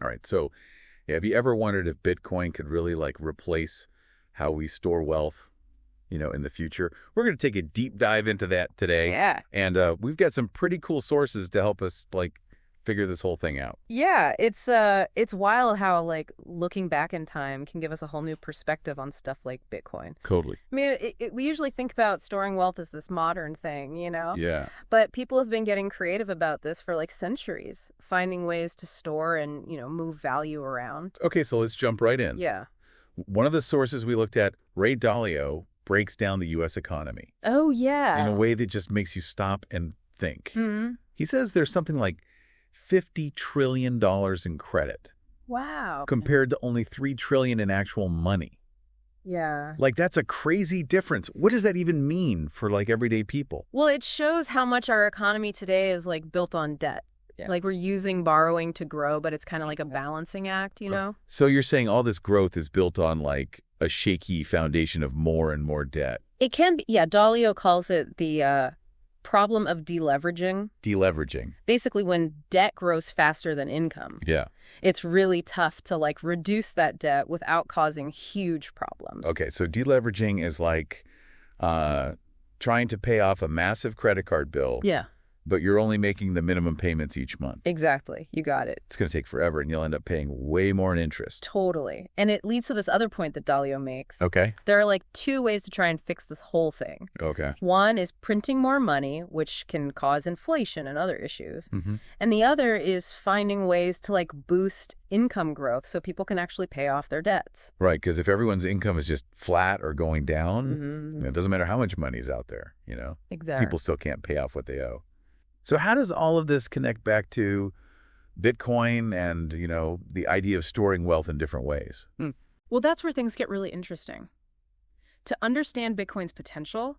All right. So have you ever wondered if Bitcoin could really like replace how we store wealth, in the future? We're going to take a deep dive into that today. Yeah. And we've got some pretty cool sources to help us like figure this whole thing out. Yeah, it's wild how like looking back in time can give us a whole new perspective on stuff like Bitcoin. Totally. I mean, we usually think about storing wealth as this modern thing, Yeah. But people have been getting creative about this for like centuries, finding ways to store and, move value around. Okay, so let's jump right in. Yeah. One of the sources we looked at, Ray Dalio, breaks down the U.S. economy Oh, yeah. in a way that just makes you stop and think. Hmm. He says there's something like $50 trillion in credit Wow. compared to only $3 trillion in actual money. Yeah. Like, that's a crazy difference. What does that even mean for like everyday people? Well, it shows how much our economy today is like built on debt. Yeah. Like we're using borrowing to grow, but it's kind of like a balancing act, So you're saying all this growth is built on like a shaky foundation of more and more debt. It can be, yeah, Dalio calls it the problem of deleveraging. Deleveraging. Basically, when debt grows faster than income, Yeah. it's really tough to like reduce that debt without causing huge problems. Okay, so deleveraging is like trying to pay off a massive credit card bill, Yeah, but you're only making the minimum payments each month. exactly. You got it. It's going to take forever, and you'll end up paying way more in interest. Totally. And it leads to this other point that Dalio makes. Okay. There are like two ways to try and fix this whole thing. Okay. One is printing more money, which can cause inflation and other issues. Mm-hmm. And the other is finding ways to like boost income growth so people can actually pay off their debts. Right, because if everyone's income is just flat or going down, Mm-hmm. it doesn't matter how much money's out there, Exactly. People still can't pay off what they owe. So how does all of this connect back to Bitcoin and, the idea of storing wealth in different ways? Well, that's where things get really interesting. To understand Bitcoin's potential,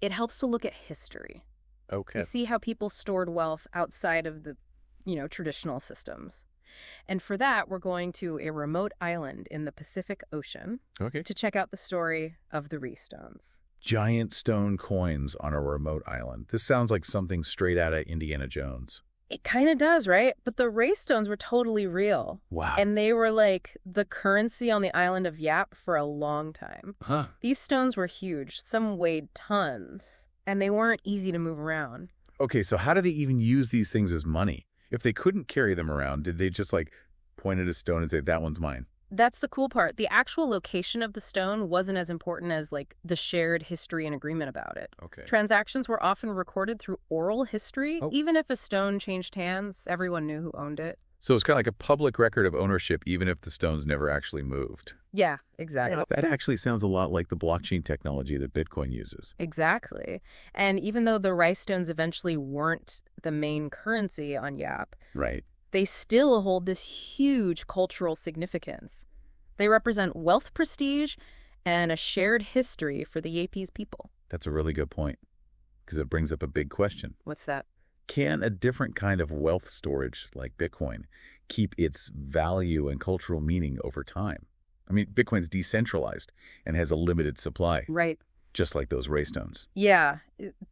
it helps to look at history. Okay. To see how people stored wealth outside of the, traditional systems. And for that, we're going to a remote island in the Pacific Ocean Okay. to check out the story of the Restones. Giant stone coins on a remote island. This sounds like something straight out of Indiana Jones. It kind of does, right? But the Raystones were totally real. Wow. And they were like the currency on the island of Yap for a long time. Huh. These stones were huge. Some weighed tons. And they weren't easy to move around. Okay, so how do they even use these things as money? If they couldn't carry them around, did they just like point at a stone and say, that one's mine? That's the cool part. The actual location of the stone wasn't as important as like the shared history and agreement about it. Okay. Transactions were often recorded through oral history. Oh. Even if a stone changed hands, everyone knew who owned it. So it's kind of like a public record of ownership, even if the stones never actually moved. Yeah, exactly. That actually sounds a lot like the blockchain technology that Bitcoin uses. Exactly. And even though the rice stones eventually weren't the main currency on Yap, Right. they still hold this huge cultural significance. They represent wealth, prestige, and a shared history for the Yapese people. That's a really good point, because it brings up a big question. What's that? Can a different kind of wealth storage like Bitcoin keep its value and cultural meaning over time? I mean, Bitcoin's decentralized and has a limited supply, Right. just like those Ray stones. Yeah,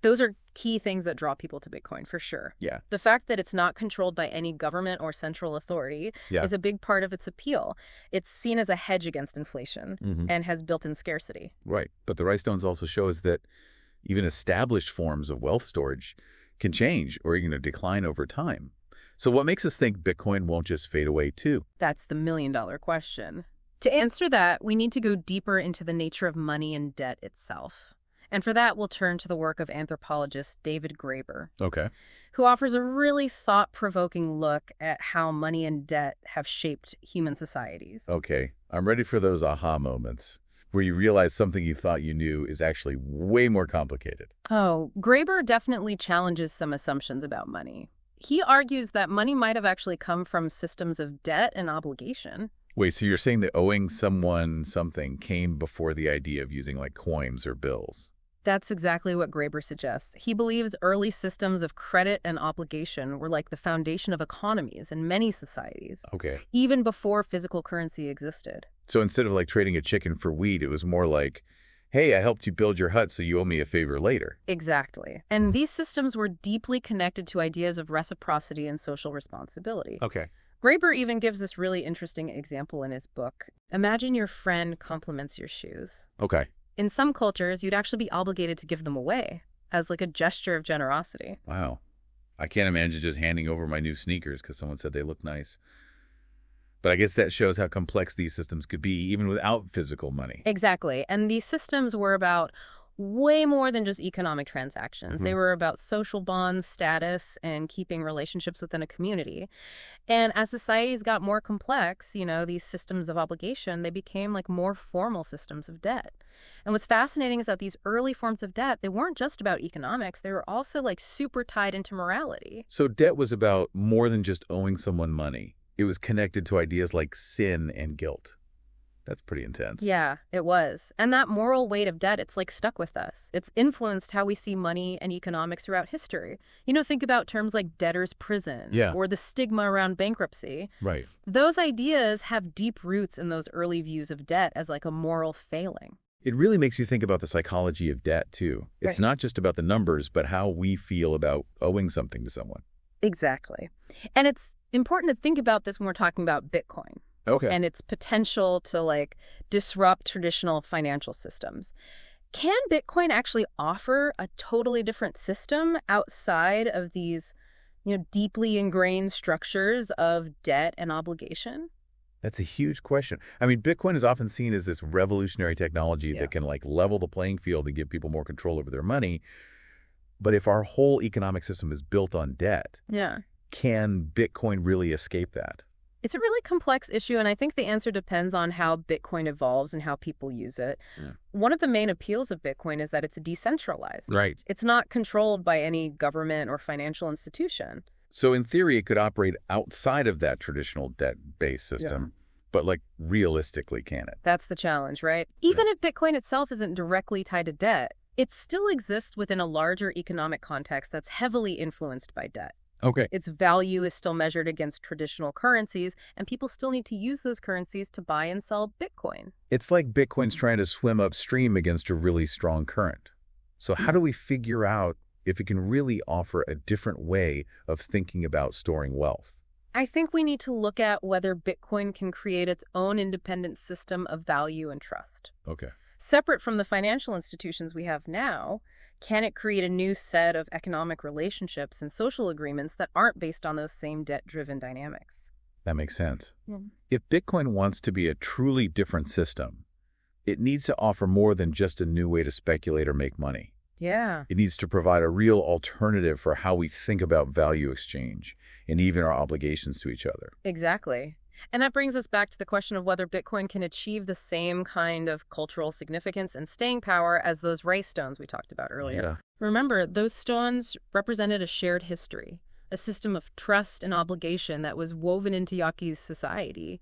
those are key things that draw people to Bitcoin, for sure. Yeah. The fact that it's not controlled by any government or central authority Yeah. is a big part of its appeal. It's seen as a hedge against inflation Mm-hmm. and has built-in scarcity. Right. But the Ray stones also show us that even established forms of wealth storage can change or decline over time. So what makes us think Bitcoin won't just fade away too? That's the million-dollar question. To answer that, we need to go deeper into the nature of money and debt itself. And for that, we'll turn to the work of anthropologist David Graeber, Okay. who offers a really thought-provoking look at how money and debt have shaped human societies. Okay. I'm ready for those aha moments where you realize something you thought you knew is actually way more complicated. Oh, Graeber definitely challenges some assumptions about money. He argues that money might have actually come from systems of debt and obligation. Wait, so you're saying that owing someone something came before the idea of using like coins or bills? That's exactly what Graeber suggests. He believes early systems of credit and obligation were like the foundation of economies in many societies, Okay. even before physical currency existed. So instead of like trading a chicken for wheat, it was more like, hey, I helped you build your hut, so you owe me a favor later. Exactly. And these systems were deeply connected to ideas of reciprocity and social responsibility. Okay. Graeber even gives this really interesting example in his book. Imagine your friend compliments your shoes. Okay. In some cultures, you'd actually be obligated to give them away as like a gesture of generosity. Wow. I can't imagine just handing over my new sneakers because someone said they look nice. But I guess that shows how complex these systems could be, even without physical money. Exactly. And these systems were about way more than just economic transactions. They were about social bonds, status, and keeping relationships within a community. And as societies got more complex, these systems of obligation, they became like more formal systems of debt. And what's fascinating is that these early forms of debt, they weren't just about economics. They were also like super tied into morality. So debt was about more than just owing someone money. It was connected to ideas like sin and guilt. That's pretty intense. Yeah, it was. And that moral weight of debt, it's like stuck with us. It's influenced how we see money and economics throughout history. Think about terms like debtor's prison or the stigma around bankruptcy. Right. Those ideas have deep roots in those early views of debt as like a moral failing. It really makes you think about the psychology of debt, too. It's not just about the numbers, but how we feel about owing something to someone. Exactly. And it's important to think about this when we're talking about Bitcoin. Okay. And its potential to disrupt traditional financial systems. Can Bitcoin actually offer a totally different system outside of these, deeply ingrained structures of debt and obligation? That's a huge question. I mean, Bitcoin is often seen as this revolutionary technology that can level the playing field and give people more control over their money. But if our whole economic system is built on debt, can Bitcoin really escape that? It's a really complex issue, and I think the answer depends on how Bitcoin evolves and how people use it. One of the main appeals of Bitcoin is that it's decentralized. Right. It's not controlled by any government or financial institution. So in theory, it could operate outside of that traditional debt-based system. But realistically, can it? That's the challenge, right? Even if Bitcoin itself isn't directly tied to debt, it still exists within a larger economic context that's heavily influenced by debt. Okay. Its value is still measured against traditional currencies, and people still need to use those currencies to buy and sell Bitcoin. It's like Bitcoin's trying to swim upstream against a really strong current. So how do we figure out if it can really offer a different way of thinking about storing wealth? I think we need to look at whether Bitcoin can create its own independent system of value and trust. Okay. Separate from the financial institutions we have now, can it create a new set of economic relationships and social agreements that aren't based on those same debt-driven dynamics? That makes sense. If Bitcoin wants to be a truly different system, it needs to offer more than just a new way to speculate or make money. Yeah. It needs to provide a real alternative for how we think about value exchange and even our obligations to each other. Exactly. And that brings us back to the question of whether Bitcoin can achieve the same kind of cultural significance and staying power as those rice stones we talked about earlier. Remember, those stones represented a shared history, a system of trust and obligation that was woven into Yaki's society.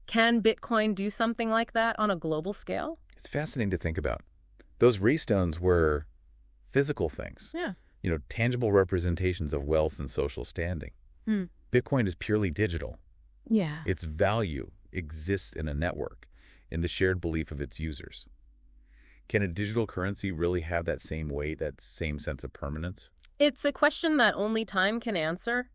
Can Bitcoin do something like that on a global scale? It's fascinating to think about. Those rice stones were physical things. Tangible representations of wealth and social standing. Bitcoin is purely digital. Its value exists in a network, in the shared belief of its users. Can a digital currency really have that same weight, that same sense of permanence? It's a question that only time can answer.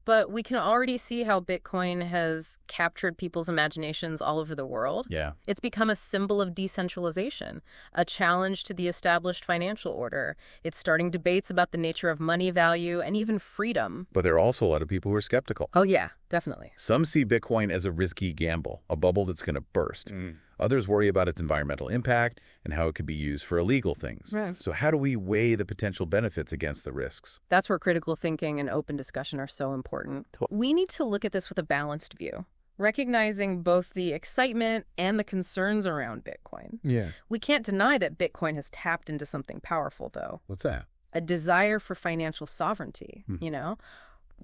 But we can already see how Bitcoin has captured people's imaginations all over the world. It's become a symbol of decentralization, a challenge to the established financial order. It's starting debates about the nature of money value and even freedom. But there are also a lot of people who are skeptical. Oh, yeah, definitely. Some see Bitcoin as a risky gamble, a bubble that's going to burst. Others worry about its environmental impact and how it could be used for illegal things. So how do we weigh the potential benefits against the risks? That's where critical thinking and open discussion are so important. We need to look at this with a balanced view, recognizing both the excitement and the concerns around Bitcoin. We can't deny that Bitcoin has tapped into something powerful, though. What's that? A desire for financial sovereignty,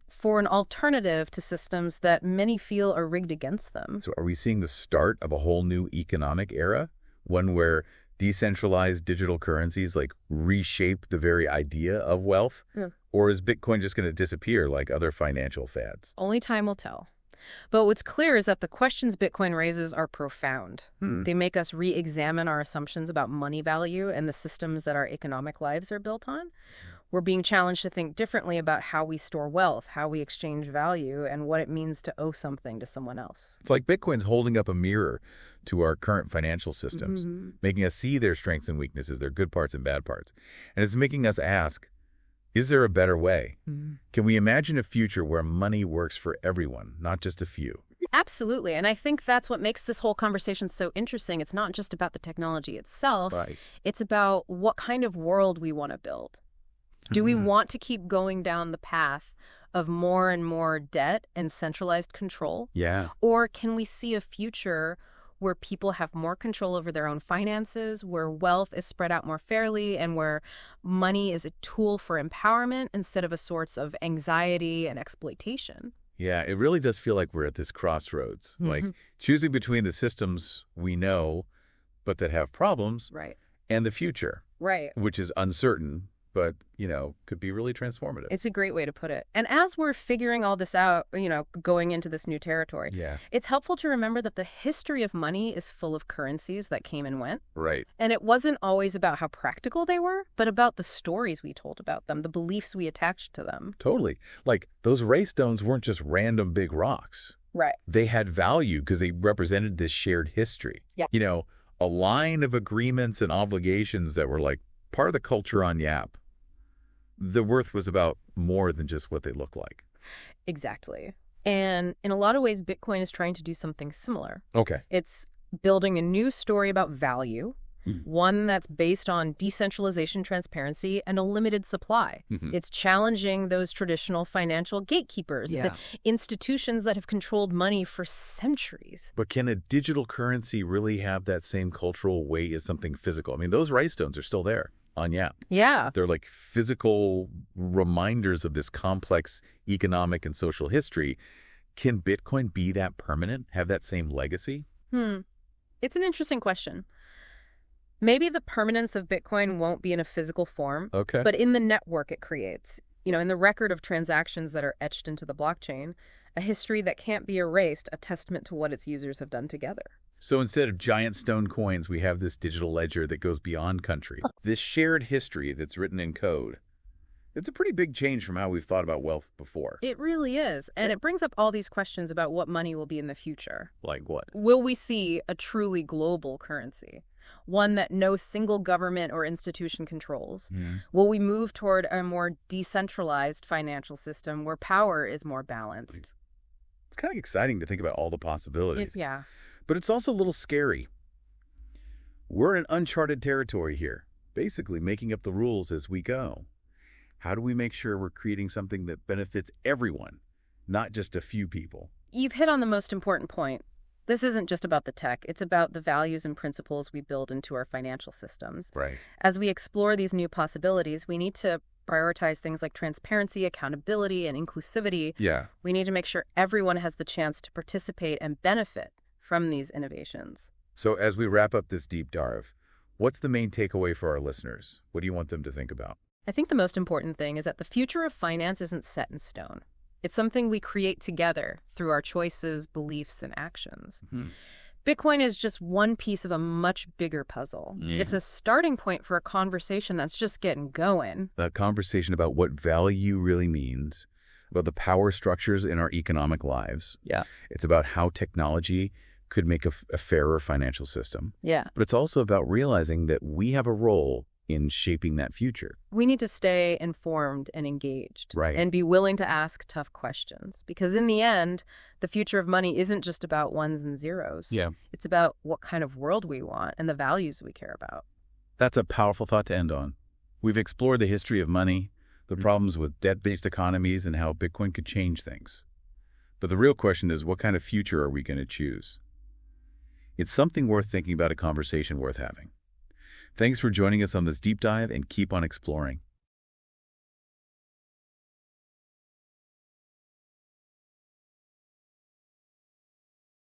for an alternative to systems that many feel are rigged against them. So are we seeing the start of a whole new economic era? One where decentralized digital currencies reshape the very idea of wealth? Or is Bitcoin just going to disappear like other financial fads? Only time will tell. But what's clear is that the questions Bitcoin raises are profound. They make us re-examine our assumptions about money value and the systems that our economic lives are built on. We're being challenged to think differently about how we store wealth, how we exchange value, and what it means to owe something to someone else. It's like Bitcoin's holding up a mirror to our current financial systems, making us see their strengths and weaknesses, their good parts and bad parts. And it's making us ask, is there a better way? Can we imagine a future where money works for everyone, not just a few? Absolutely. And I think that's what makes this whole conversation so interesting. It's not just about the technology itself. Right. It's about what kind of world we want to build. Do we want to keep going down the path of more and more debt and centralized control? Yeah. Or can we see a future where people have more control over their own finances, where wealth is spread out more fairly, and where money is a tool for empowerment instead of a source of anxiety and exploitation? Yeah, it really does feel like we're at this crossroads, like choosing between the systems we know but that have problems, right, and the future, right, which is uncertain, but, could be really transformative. It's a great way to put it. And as we're figuring all this out, going into this new territory, it's helpful to remember that the history of money is full of currencies that came and went. Right. And it wasn't always about how practical they were, but about the stories we told about them, the beliefs we attached to them. Totally. Like, those ray stones weren't just random big rocks. Right. They had value because they represented this shared history. Yeah. A line of agreements and obligations that were like part of the culture on Yap. The worth was about more than just what they look like. Exactly. And in a lot of ways, Bitcoin is trying to do something similar. Okay. It's building a new story about value, one that's based on decentralization, transparency, and a limited supply. It's challenging those traditional financial gatekeepers, the institutions that have controlled money for centuries. But can a digital currency really have that same cultural weight as something physical? I mean, those ray stones are still there on Yap. Yeah. They're like physical reminders of this complex economic and social history. Can Bitcoin be that permanent, have that same legacy? It's an interesting question. Maybe the permanence of Bitcoin won't be in a physical form, but in the network it creates, in the record of transactions that are etched into the blockchain, a history that can't be erased, a testament to what its users have done together. So instead of giant stone coins, we have this digital ledger that goes beyond country. This shared history that's written in code. It's a pretty big change from how we've thought about wealth before. It really is. And it brings up all these questions about what money will be in the future. Like what? Will we see a truly global currency? One that no single government or institution controls? Will we move toward a more decentralized financial system where power is more balanced? It's kind of exciting to think about all the possibilities. Yeah. But it's also a little scary. We're in uncharted territory here, basically making up the rules as we go. How do we make sure we're creating something that benefits everyone, not just a few people? You've hit on the most important point. This isn't just about the tech. It's about the values and principles we build into our financial systems. Right. As we explore these new possibilities, we need to prioritize things like transparency, accountability, and inclusivity. Yeah. We need to make sure everyone has the chance to participate and benefit from these innovations. So as we wrap up this deep dive, what's the main takeaway for our listeners? What do you want them to think about? I think the most important thing is that the future of finance isn't set in stone. It's something we create together through our choices, beliefs, and actions. Bitcoin is just one piece of a much bigger puzzle. It's a starting point for a conversation that's just getting going. A conversation about what value really means, about the power structures in our economic lives. Yeah. It's about how technology could make a fairer financial system. Yeah. But it's also about realizing that we have a role in shaping that future. We need to stay informed and engaged. Right. And be willing to ask tough questions. Because in the end, the future of money isn't just about ones and zeros. Yeah. It's about what kind of world we want and the values we care about. That's a powerful thought to end on. We've explored the history of money, the problems with debt-based economies, and how Bitcoin could change things. But the real question is, what kind of future are we going to choose? It's something worth thinking about, a conversation worth having. Thanks for joining us on this deep dive, and keep on exploring.